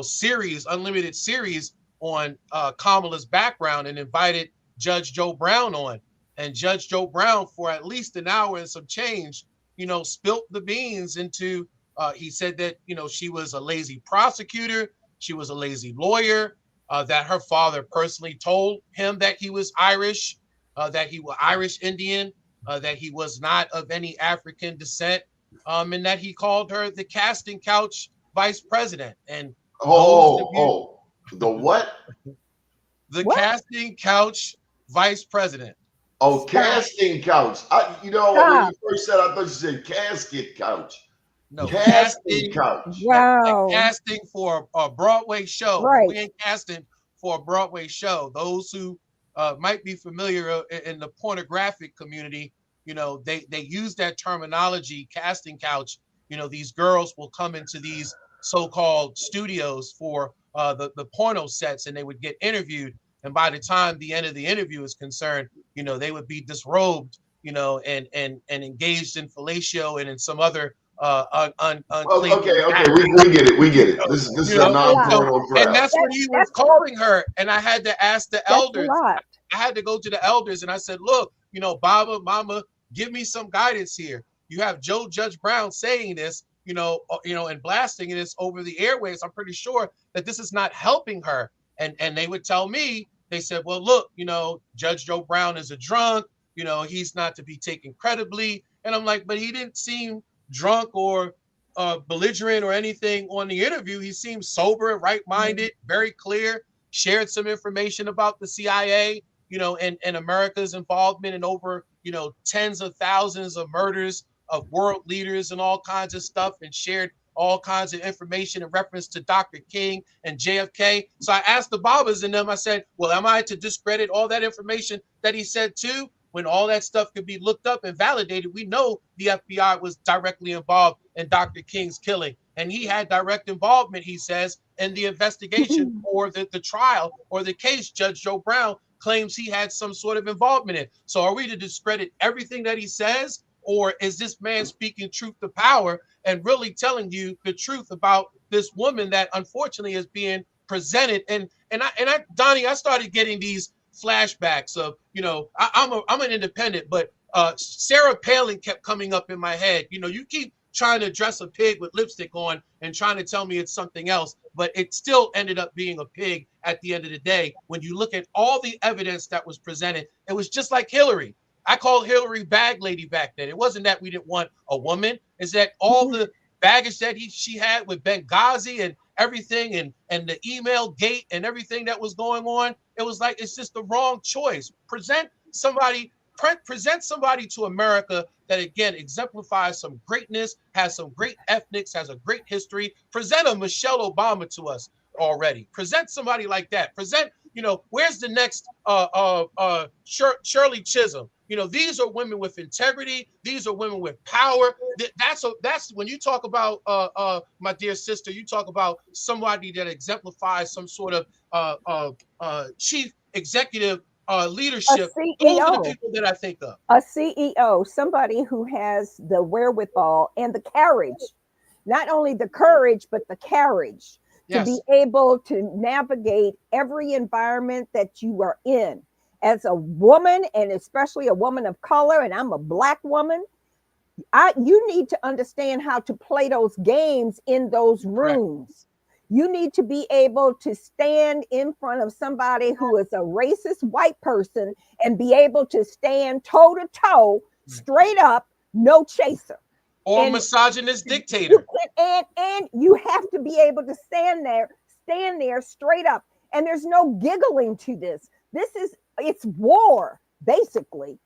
Speaker 5: series, unlimited series on Kamala's background and invited Judge Joe Brown on. And Judge Joe Brown, for at least an hour and some change, spilt the beans into, he said that, she was a lazy prosecutor, she was a lazy lawyer, that her father personally told him that he was Irish, that he was Irish Indian, that he was not of any African descent, and that he called her the casting couch vice president. And
Speaker 4: the what?
Speaker 5: The casting couch vice president.
Speaker 4: Oh, casting couch. When you first said, I thought you said casket couch.
Speaker 5: No,
Speaker 4: casting couch.
Speaker 2: Wow.
Speaker 5: Like casting for a Broadway show.
Speaker 2: Right.
Speaker 5: We ain't casting for a Broadway show. Those who might be familiar in the pornographic community, they use that terminology, casting couch. These girls will come into these so-called studios for the porno sets, and they would get interviewed. And by the time the end of the interview is concerned, they would be disrobed, and engaged in fellatio and in some other
Speaker 4: Okay,
Speaker 5: Cleveland's
Speaker 4: okay,
Speaker 5: act.
Speaker 4: we get it, we get it. This is a
Speaker 5: You know,
Speaker 2: That's a lot.
Speaker 4: 9.0
Speaker 5: and
Speaker 4: crowd.
Speaker 5: that's what he was
Speaker 2: That's
Speaker 5: calling her. And I had to ask the
Speaker 2: that's a
Speaker 5: elders.
Speaker 2: lot.
Speaker 5: I had to go to the elders and I said, look, Baba, Mama, give me some guidance here. You have Judge Brown saying this, and blasting this over the airwaves. I'm pretty sure that this is not helping her. And they would tell me, they said, well, look, Judge Joe Brown is a drunk, he's not to be taken credibly. And I'm like, but he didn't seem drunk or belligerent or anything on the interview. He seemed sober, right-minded, very clear, shared some information about the CIA, and America's involvement in over, tens of thousands of murders of world leaders and all kinds of stuff, and shared all kinds of information in reference to Dr. King and JFK. So I asked the Babas and them, I said, well, am I to discredit all that information that he said too? When all that stuff could be looked up and validated, we know the FBI was directly involved in Dr. King's killing. And he had direct involvement, he says, in the investigation or the trial or the case Judge Joe Brown claims he had some sort of involvement in. So are we to discredit everything that he says? Or is this man speaking truth to power and really telling you the truth about this woman that unfortunately is being presented? And Donnie, I started getting these flashbacks of, I'm an independent, but Sarah Palin kept coming up in my head. You keep trying to dress a pig with lipstick on and trying to tell me it's something else, but it still ended up being a pig at the end of the day. When you look at all the evidence that was presented, it was just like Hillary. I called Hillary bag lady back then. It wasn't that we didn't want a woman. It's that all the baggage that she had with Benghazi and everything and the email gate and everything that was going on, it was like, it's just the wrong choice. Present somebody to America that, again, exemplifies some greatness, has some great ethnics, has a great history. Present a Michelle Obama to us already. Present somebody like that. Present, where's the next Shirley Chisholm? These are women with integrity. These are women with power. That's when you talk about my dear sister, you talk about somebody that exemplifies some sort of chief executive leadership. Those are the people that I think of.
Speaker 2: A CEO, somebody who has the wherewithal and the courage, not only the courage, but the carriage to be able to navigate every environment that you are in. As a woman, and especially a woman of color, and I'm a Black woman, you need to understand how to play those games in those rooms. Correct. You need to be able to stand in front of somebody who is a racist white person and be able to stand toe to toe, straight up, no chaser.
Speaker 5: Or misogynist dictator.
Speaker 2: And you have to be able to stand there straight up. And there's no giggling to this. It's war, basically.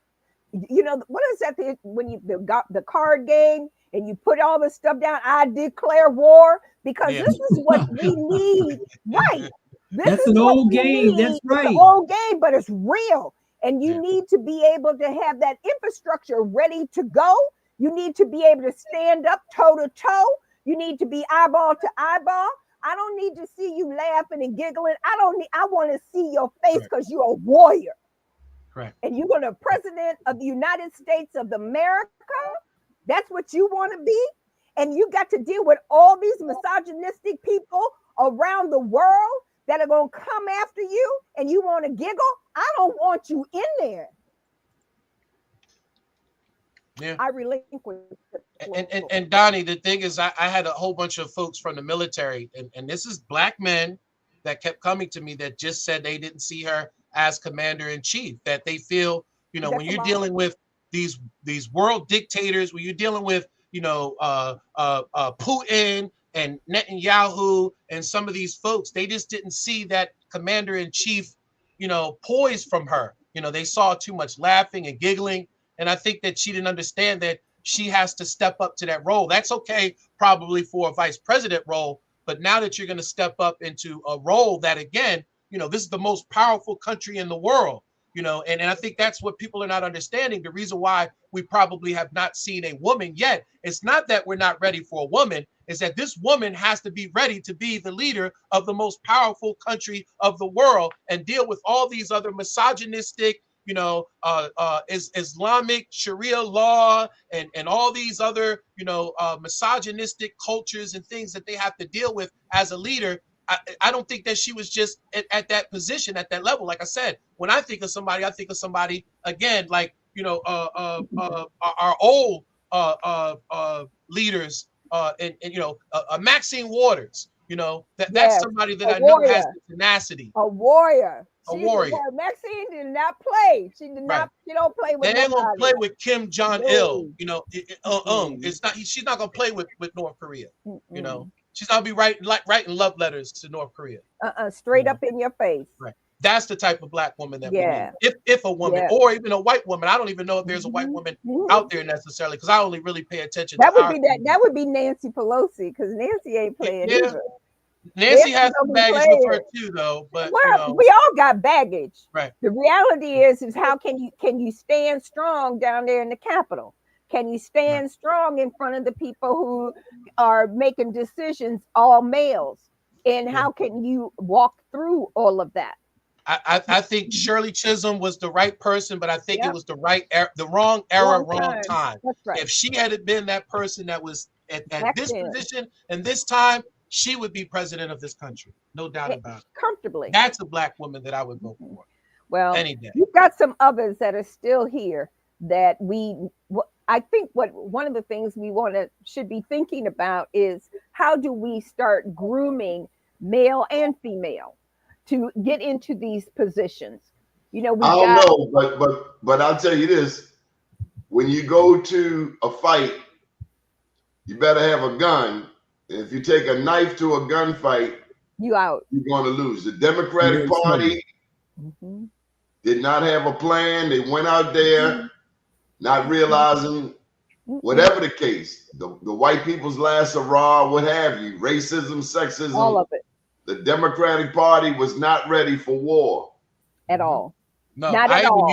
Speaker 2: What is that when you got the card game and you put all this stuff down? I declare war, because this is what we need, right?
Speaker 3: That's an old game. That's right.
Speaker 2: It's an old game, but it's real. And you need to be able to have that infrastructure ready to go. You need to be able to stand up toe to toe. You need to be eyeball to eyeball. I don't need to see you laughing and giggling. I want to see your face, because you're a warrior.
Speaker 5: Correct.
Speaker 2: And you're the president of the United States of America. That's what you want to be. And you got to deal with all these misogynistic people around the world that are going to come after you, and you want to giggle. I don't want you in there.
Speaker 5: Yeah.
Speaker 2: I relinquish.
Speaker 5: And Donnie, the thing is, I had a whole bunch of folks from the military, and this is Black men that kept coming to me that just said they didn't see her as commander in chief, that they feel, when you're dealing with these world dictators, when you're dealing with, Putin and Netanyahu and some of these folks, they just didn't see that commander in chief, poise from her. They saw too much laughing and giggling. And I think that she didn't understand that she has to step up to that role. That's okay, probably for a vice president role. But now that you're going to step up into a role that, again, this is the most powerful country in the world, and I think that's what people are not understanding. The reason why we probably have not seen a woman yet, it's not that we're not ready for a woman, it's that this woman has to be ready to be the leader of the most powerful country of the world and deal with all these other misogynistic, Islamic Sharia law and all these other, misogynistic cultures and things that they have to deal with as a leader. I don't think that she was just at that position, at that level. Like I said, when I think of somebody, I think of somebody again, like, our old leaders, and Maxine Waters. That's
Speaker 2: Yes,
Speaker 5: somebody that
Speaker 2: a
Speaker 5: I know has
Speaker 2: warrior.
Speaker 5: the tenacity.
Speaker 2: A warrior.
Speaker 5: A warrior.
Speaker 2: Maxine did not play. She did
Speaker 5: Right.
Speaker 2: not. She don't play with
Speaker 5: They ain't gonna
Speaker 2: nobody.
Speaker 5: play with Kim Jong-il.
Speaker 2: No.
Speaker 5: It's not. She's not gonna play with North Korea.
Speaker 2: Mm-mm.
Speaker 5: She's not gonna be writing love letters to North Korea.
Speaker 2: Straight up in your face.
Speaker 5: Right. That's the type of black woman that we need. If a woman,
Speaker 2: Yeah.
Speaker 5: or even a white woman. I don't even know if there's a white woman out there necessarily, because I only really pay attention
Speaker 2: That
Speaker 5: to
Speaker 2: would be that would be Nancy Pelosi, because Nancy ain't playing either.
Speaker 5: Nancy has some baggage with her too, though. But
Speaker 2: we all got baggage.
Speaker 5: Right.
Speaker 2: The reality is how can you stand strong down there in the Capitol? Can you stand strong in front of the people who are making decisions, all males? And how can you walk through all of that?
Speaker 5: I think Shirley Chisholm was the right person, but I think it was the wrong era, wrong time.
Speaker 2: That's right.
Speaker 5: If she had been that person that was at this position and this time, she would be president of this country. No doubt about it.
Speaker 2: Comfortably.
Speaker 5: That's a black woman that I would vote for.
Speaker 2: Well,
Speaker 5: any day.
Speaker 2: You've got some others that are still here that I think one of the things we should be thinking about is how do we start grooming male and female to get into these positions? I don't
Speaker 4: know, but I'll tell you this: when you go to a fight, you better have a gun. If you take a knife to a gunfight,
Speaker 2: you out.
Speaker 4: You're going to lose. The Democratic Party did not have a plan. They went out there not realizing, whatever the case, the white people's last hurrah, what have you, racism, sexism,
Speaker 2: all of it.
Speaker 4: The Democratic Party was not ready for war
Speaker 2: at all.
Speaker 5: No,
Speaker 2: not at all.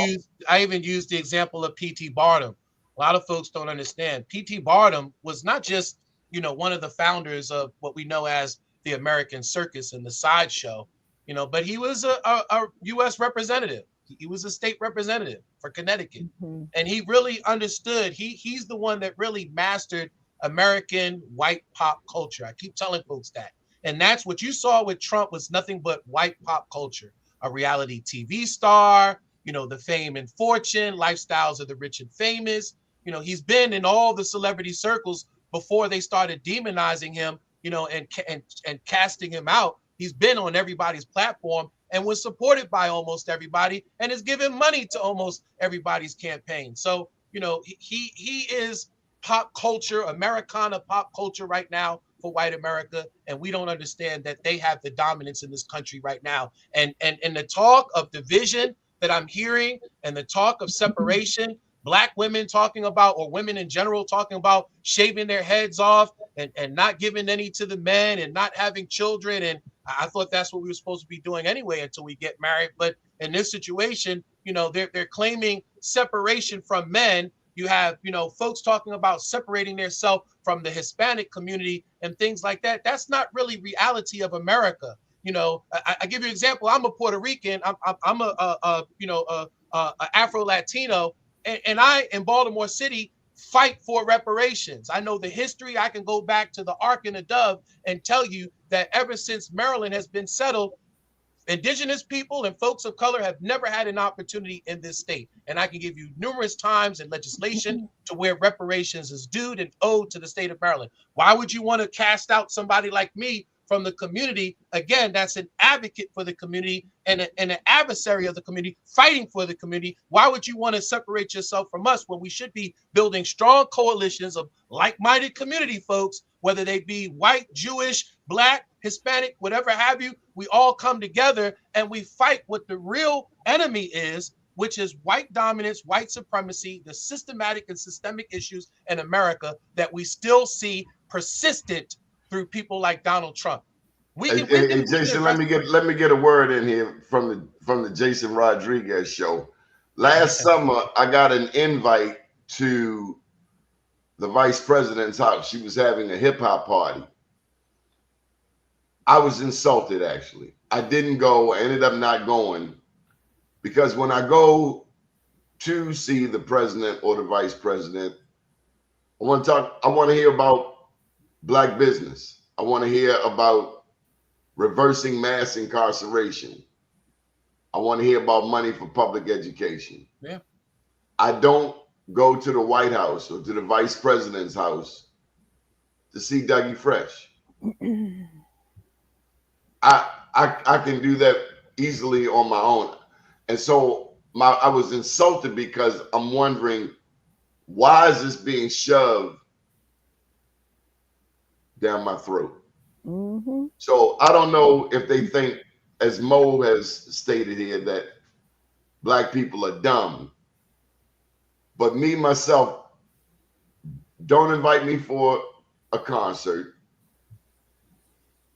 Speaker 5: I even used the example of P.T. Barnum. A lot of folks don't understand. P.T. Barnum was not just one of the founders of what we know as the American circus and the sideshow, but he was a U.S. representative. He was a state representative for Connecticut. And he really understood. He's the one that really mastered American white pop culture. I keep telling folks that. And that's what you saw with Trump was nothing but white pop culture, a reality TV star, the fame and fortune, lifestyles of the rich and famous. He's been in all the celebrity circles before they started demonizing him, and casting him out. He's been on everybody's platform and was supported by almost everybody and is giving money to almost everybody's campaign. So, he is pop culture, Americana pop culture right now for white America. And we don't understand that they have the dominance in this country right now. And the talk of division that I'm hearing and the talk of separation, Black women talking about, or women in general talking about shaving their heads off and not giving any to the men and not having children. And I thought that's what we were supposed to be doing anyway until we get married. But in this situation, they're claiming separation from men. You have, folks talking about separating themselves from the Hispanic community and things like that. That's not really reality of America. I give you an example. I'm a Puerto Rican. I'm a Afro-Latino. And I, in Baltimore City, fight for reparations. I know the history. I can go back to the Ark and the Dove and tell you that ever since Maryland has been settled, indigenous people and folks of color have never had an opportunity in this state. And I can give you numerous times in legislation to where reparations is due and owed to the state of Maryland. Why would you want to cast out somebody like me from the community? Again, that's an advocate for the community and an adversary of the community, fighting for the community. Why would you want to separate yourself from us when we should be building strong coalitions of like-minded community folks, whether they be white, Jewish, Black, Hispanic, whatever have you? We all come together and we fight what the real enemy is, which is white dominance, white supremacy, the systematic and systemic issues in America that we still see persistent through people like Donald Trump.
Speaker 4: Hey, Jason, let me get a word in here from the Jason Rodriguez show. Last summer, I got an invite to the vice president's house. She was having a hip hop party. I was insulted, actually. I didn't go. I ended up not going because when I go to see the president or the vice president. I want to hear about Black business. I want to hear about reversing mass incarceration. I want to hear about money for public education.
Speaker 5: Yeah.
Speaker 4: I don't go to the White House or to the vice president's house to see Dougie Fresh. I can do that easily on my own. And so I was insulted because I'm wondering, why is this being shoved down my throat?
Speaker 2: Mm-hmm.
Speaker 4: So I don't know if they think, as Mo has stated here, that Black people are dumb. But me, myself, don't invite me for a concert.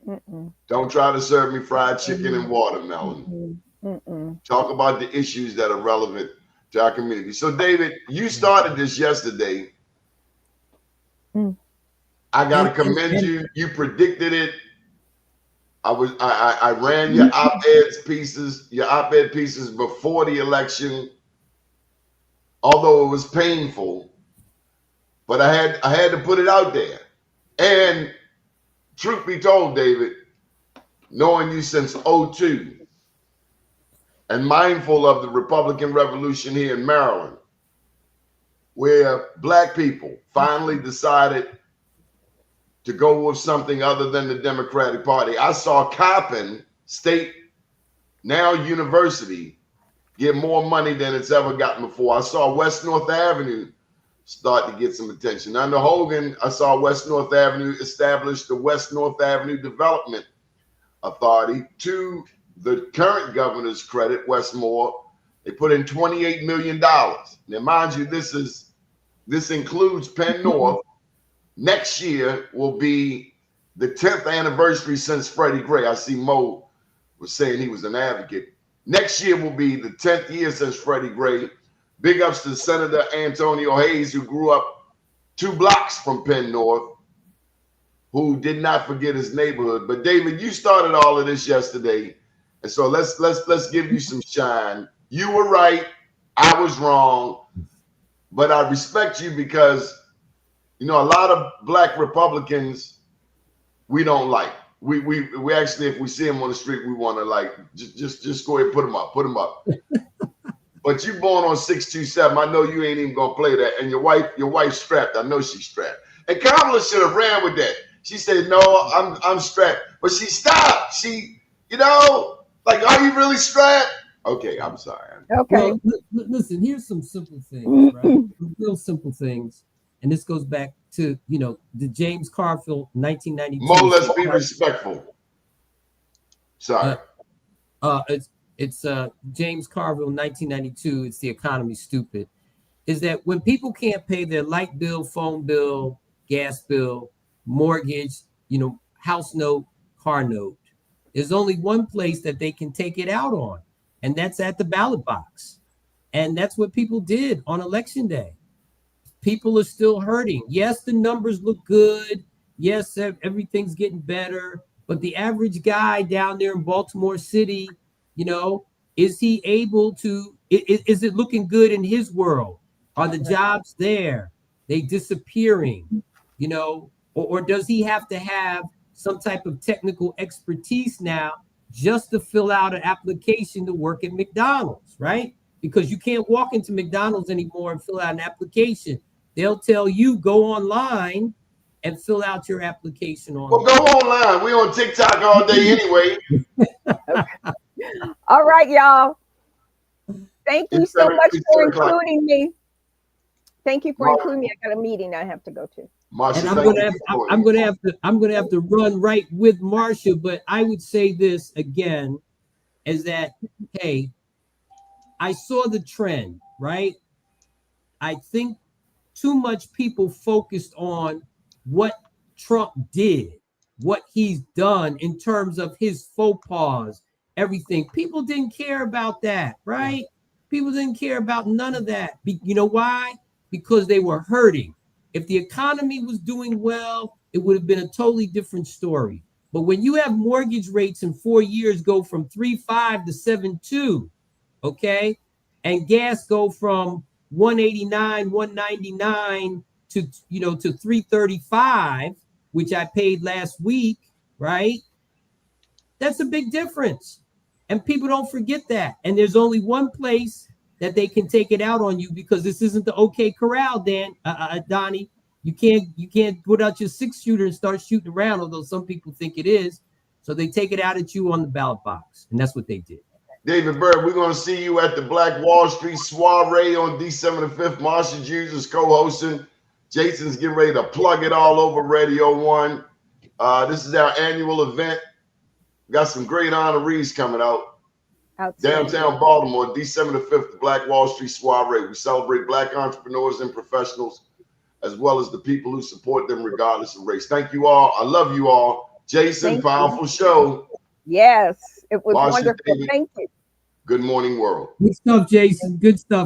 Speaker 2: Mm-mm.
Speaker 4: Don't try to serve me fried chicken and watermelon.
Speaker 2: Mm-mm.
Speaker 4: Talk about the issues that are relevant to our community. So, David, you started this yesterday. I gotta commend you. You predicted it. I ran your op-ed pieces before the election, although it was painful. But I had to put it out there. And truth be told, David, knowing you since 2002 and mindful of the Republican Revolution here in Maryland, where Black people finally decided to go with something other than the Democratic Party. I saw Coppin State, now University, get more money than it's ever gotten before. I saw West North Avenue start to get some attention. Under Hogan, I saw West North Avenue establish the West North Avenue Development Authority. To the current governor's credit, Westmore, they put in $28 million. Now, mind you, this includes Penn North. Next year will be the 10th anniversary since Freddie Gray. I see Mo was saying he was an advocate. Next year will be the 10th year since Freddie Gray. Big ups to Senator Antonio Hayes, who grew up 2 blocks from Penn North, who did not forget his neighborhood. But David, you started all of this yesterday, and so let's give you some shine. You were right, I was wrong, but I respect you because, you know, a lot of Black Republicans we don't like. We actually, if we see them on the street, we want to like just go ahead and put them up. But you born on 627. I know you ain't even gonna play that. And your wife's strapped. I know she's strapped. And Kamala should have ran with that. She said, "No, I'm strapped." But she stopped. She, you know, like, are you really strapped? Okay, I'm sorry.
Speaker 2: Okay.
Speaker 3: Well, listen, here's some simple things, right? Real simple things. And this goes back to, you know, the James Carville 1992.
Speaker 4: Mo, let's be respectful. Sorry.
Speaker 3: It's James Carville 1992. It's The Economy Stupid. Is that when people can't pay their light bill, phone bill, gas bill, mortgage, you know, house note, car note, there's only one place that they can take it out on, and that's at the ballot box. And that's what people did on election day. People are still hurting. Yes, the numbers look good. Yes, everything's getting better. But the average guy down there in Baltimore City, you know, is he able to, is it looking good in his world? Are the jobs there? They disappearing, you know, or does he have to have some type of technical expertise now just to fill out an application to work at McDonald's, right? Because you can't walk into McDonald's anymore and fill out an application. They'll tell you go online and fill out your application online.
Speaker 4: Well, go online. We on TikTok all day anyway.
Speaker 2: All right, y'all. Thank you so much for including me. Thank you for including me. I got a meeting I have to go to.
Speaker 4: Marsha,
Speaker 3: and I'm gonna have to run right with Marsha, but I would say this again, is that, hey, I saw the trend, right? I think too much people focused on what Trump did, what he's done in terms of his faux pas, everything. People didn't care about that, right? People didn't care about none of that. You know why? Because they were hurting. If the economy was doing well, it would have been a totally different story. But when you have mortgage rates in 4 years go from 3.5 to 7.2, okay, and gas go from 189, 199 to to 335, which I paid last week, right? That's a big difference. And people don't forget that. And there's only one place that they can take it out on you, because this isn't the OK Corral, Donnie. You can't put out your 6-shooter and start shooting around, although some people think it is. So they take it out at you on the ballot box. And that's what they did.
Speaker 4: David Byrd, we're going to see you at the Black Wall Street Soiree on December the 5th. Marsha Jews is co-hosting. Jason's getting ready to plug it all over Radio 1. This is our annual event. Got some great honorees coming out. Downtown Baltimore, December the 5th, the Black Wall Street Soiree. We celebrate Black entrepreneurs and professionals, as well as the people who support them regardless of race. Thank you all. I love you all. Jason, powerful show.
Speaker 2: Yes, it was
Speaker 4: Marsha,
Speaker 2: wonderful.
Speaker 4: David,
Speaker 2: Thank you.
Speaker 4: Good morning, world.
Speaker 3: Good stuff, Jason. Good stuff.